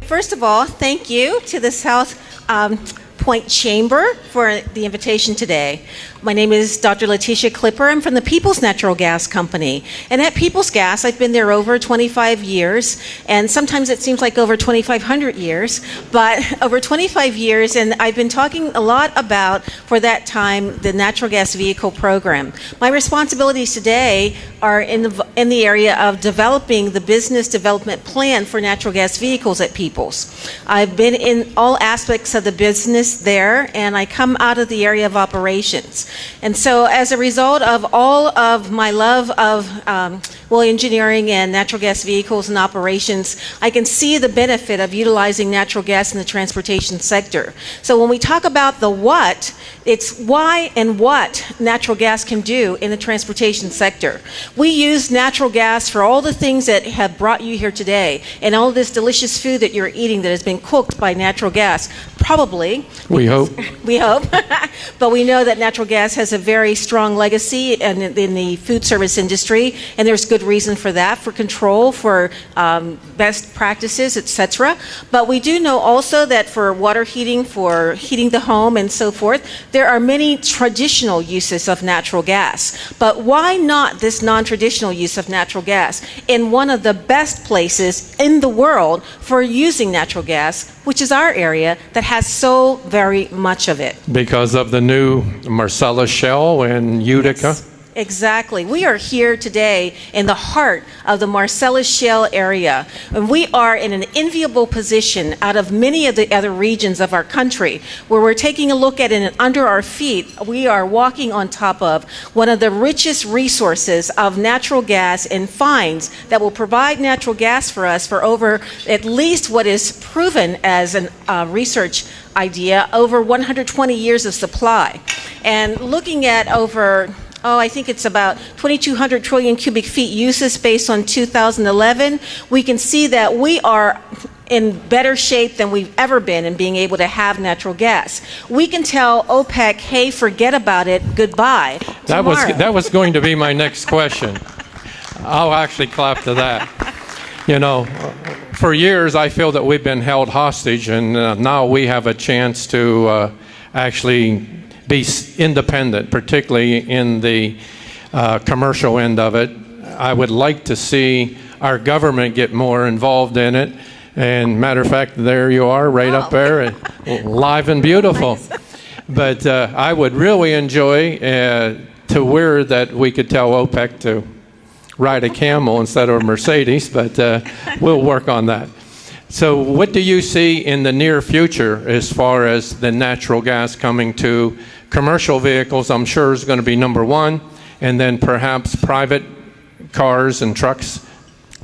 First of all, thank you to the Southpointe Chamber for the invitation today. My name is Dr. Lutitia Clipper. I'm from the People's Natural Gas Company. And at People's Gas, I've been there over 25 years, and sometimes it seems like over 2,500 years, but over 25 years, and I've been talking a lot about, for that time, the natural gas vehicle program. My responsibilities today are in the area of developing the business development plan for natural gas vehicles at People's. I've been in all aspects of the business there, and I come out of the area of operations. And so as a result of all of my love of engineering and natural gas vehicles and operations, I can see the benefit of utilizing natural gas in the transportation sector. So when we talk about the what, it's why and what natural gas can do in the transportation sector. We use natural gas for all the things that have brought you here today, and all this delicious food that you're eating that has been cooked by natural gas. Probably. We hope. We hope. But we know that natural gas has a very strong legacy in the food service industry, and there's good reason for that, for control, for best practices, etc. But we do know also that for water heating, for heating the home and so forth, there are many traditional uses of natural gas. But why not this non-traditional use of natural gas in one of the best places in the world for using natural gas, which is our area that has so very much of it? Because of the new Marcellus Shale in Utica? Yes. Exactly. We are here today in the heart of the Marcellus Shale area, and we are in an enviable position out of many of the other regions of our country where we're taking a look at it, and under our feet we are walking on top of one of the richest resources of natural gas and finds that will provide natural gas for us for over at least what is proven as a research idea, over 120 years of supply. And looking at over I think it's about 2,200 trillion cubic feet uses based on 2011. We can see that we are in better shape than we've ever been in being able to have natural gas. We can tell OPEC, hey, forget about it, goodbye. That was going to be my next question. I'll actually clap to that. You know, for years I feel that we've been held hostage, and now we have a chance to actually be independent, particularly in the commercial end of it. I would like to see our government get more involved in it. And matter of fact, there you are, right up there, live and beautiful. Nice. But I would really enjoy to where that we could tell OPEC to ride a camel instead of a Mercedes, but we'll work on that. So what do you see in the near future as far as the natural gas coming to commercial vehicles? I'm sure is going to be number one, and then perhaps private cars and trucks.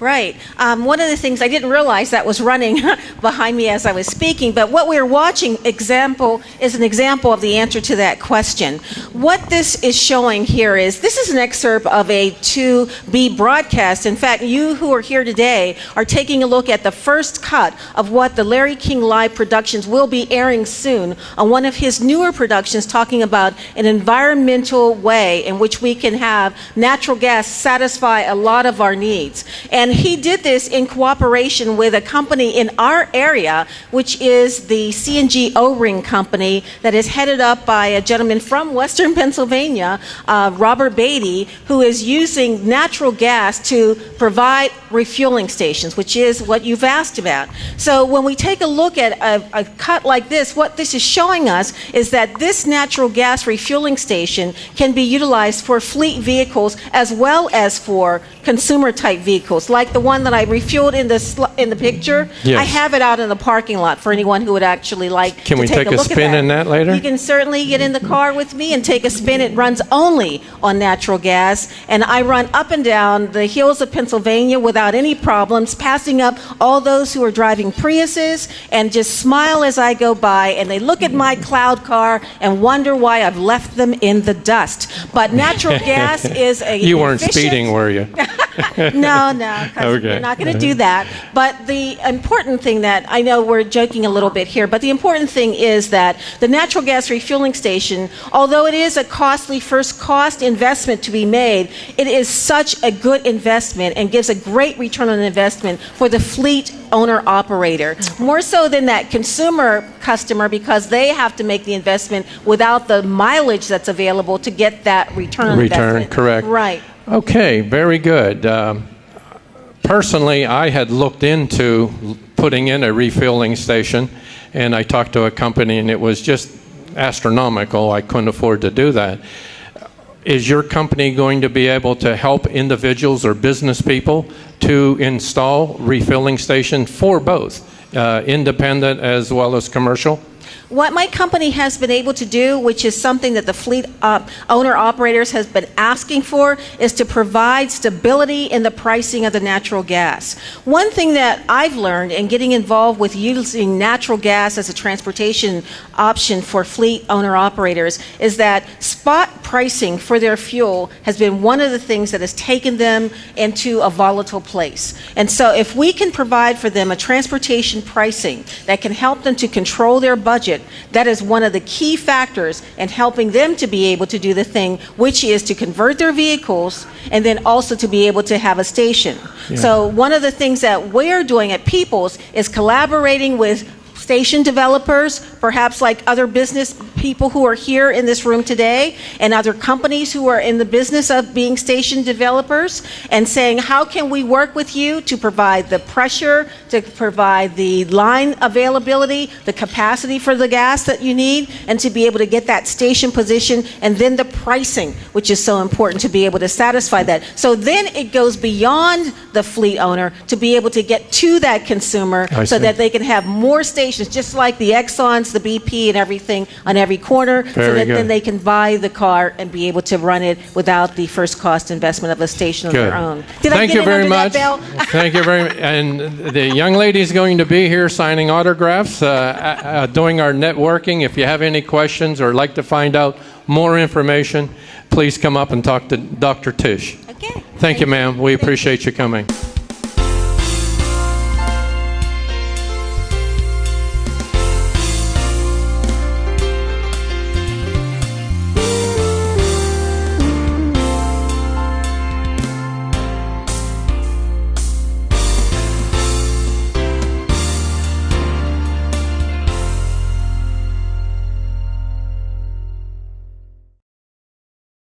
Right. One of the things I didn't realize that was running behind me as I was speaking, but what we're watching is an example of the answer to that question. What this is showing here is, this is an excerpt of a to-be broadcast. In fact, you who are here today are taking a look at the first cut of what the Larry King Live Productions will be airing soon on one of his newer productions, talking about an environmental way in which we can have natural gas satisfy a lot of our needs. And he did this in cooperation with a company in our area, which is the CNG O-Ring company that is headed up by a gentleman from Western Pennsylvania, Robert Beatty, who is using natural gas to provide refueling stations, which is what you've asked about. So when we take a look at a cut like this, what this is showing us is that this natural gas refueling station can be utilized for fleet vehicles as well as for consumer type vehicles, like the one that I refueled in the picture. Yes. I have it out in the parking lot for anyone who would actually like Can to we take a look spin at in that later? You can certainly get in the car with me and take a spin. It runs only on natural gas, and I run up and down the hills of Pennsylvania without any problems, passing up all those who are driving Priuses, and just smile as I go by, and they look at my cloud car and wonder why I've left them in the dust. But natural gas is a You weren't speeding, were you? No. because we're not going to do that. But the important thing that, I know we're joking a little bit here, but the important thing is that the natural gas refueling station, although it is a costly first cost investment to be made, it is such a good investment and gives a great return on investment for the fleet owner operator, more so than that consumer customer, because they have to make the investment without the mileage that's available to get that return on investment. Correct. Right. Okay, very good. Personally, I had looked into putting in a refilling station, and I talked to a company, and it was just astronomical. I couldn't afford to do that. Is your company going to be able to help individuals or business people to install refilling stations for both independent as well as commercial? What my company has been able to do, which is something that the fleet owner operators has been asking for, is to provide stability in the pricing of the natural gas. One thing that I've learned in getting involved with using natural gas as a transportation option for fleet owner operators is that spot pricing for their fuel has been one of the things that has taken them into a volatile place. And so if we can provide for them a transportation pricing that can help them to control their budget, that is one of the key factors in helping them to be able to do the thing, which is to convert their vehicles and then also to be able to have a station. Yeah. So one of the things that we're doing at Peoples is collaborating with station developers, perhaps like other business people who are here in this room today, and other companies who are in the business of being station developers, and saying, how can we work with you to provide the pressure, to provide the line availability, the capacity for the gas that you need, and to be able to get that station position, and then the pricing, which is so important to be able to satisfy that. So then it goes beyond the fleet owner to be able to get to that consumer so that they can have more stations, just like the Exxons, the BP, and everything on every corner, so that then they can buy the car and be able to run it without the first cost investment of a station of their own. Thank you very much. Thank you very much. And the young lady is going to be here signing autographs, doing our networking. If you have any questions or like to find out more information, please come up and talk to Dr. Tish. Okay. Thank you, ma'am. We appreciate you coming.